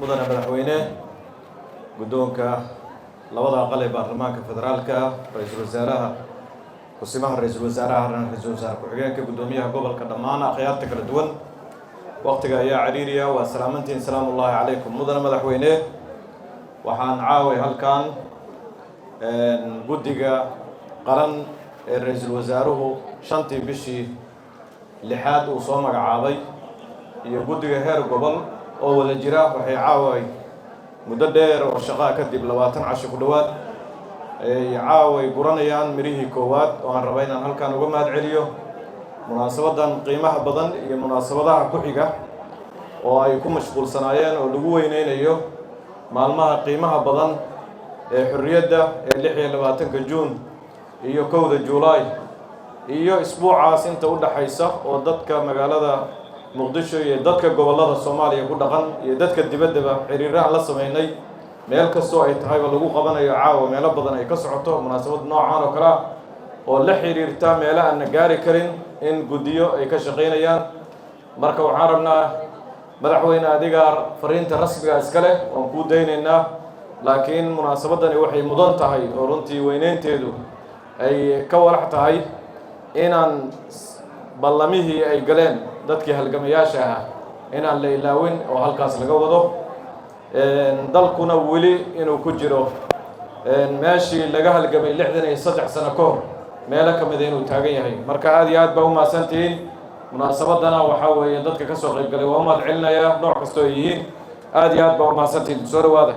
مدن مدحوينه guddoonka labada aqal ee baarlamaanka federaalka ra'iisul wasaaraha kusimaha ra'iisul wasaare ku-xigeenka guddoomiyaha gobolka dhammaan akhyaarta kala duwan waqtiga ayaa cariiriya waa salaamantiin salaamullaahi calaykum mudane madaxweyne waxaan caaway halkan guddiga qaran ee ra'iisul wasaaruhu shantii bishii lixaad uu soo magacaabay iyo guddiga heer gobol oo wada jira waxay caaway muddo dheer oo shaqaa kadib 20 casho ku dhawaad ay caaway guranayaan mirihii koowaad oo aan rabay inaan halkan uga mahad celiyo munaasabadan qiimaha badan iyo munaasabadaha ku xiga oo ay ku mashquulsanaayeen oo lagu weyneynayo maalmaha qiimaha badan ee xurriyadda ee 26 Juun iyo 1 Juulaay iyo isbuucaas inta u dhaxaysa oo dadka magaalada muqdisho iyo dadka gobolada Soomaaliya ku dhaqan iyo dadka dibaddaba xiriiraan la sameynay meel kastoo ay tahay lagu qabanayo caawa meelo badan ay ka socoto munaasabad noocan oo kala oo la xiriirta meelo aan gaari karin in guddiyo ay ka shaqeynayaan marka waxaan rabnaa madaxweyne adiga fariinta rasmiga iska leh oo ku daynaynaa laakiin munaasabadani waxay mudan tahay oo runtii weyneynteedu ay ka walax tahay inaan ballamihii ay galeen dadkii halgamayaasha ah inaan la ilaawin oo halkaas laga wado dalkuna weli inuu ku jiro meeshii laga halgamay 63 sano ka hor meelo ka mid inuu taagan yahay marka aad iyo aad baa u mahadsantihiin munaasabadana waxaa weeye dadka ka soo qayb galay waa u mahad celinayaa nooc kastoo ay yihiin aad iyo aad baa u mahadsantihiin soo dhawaada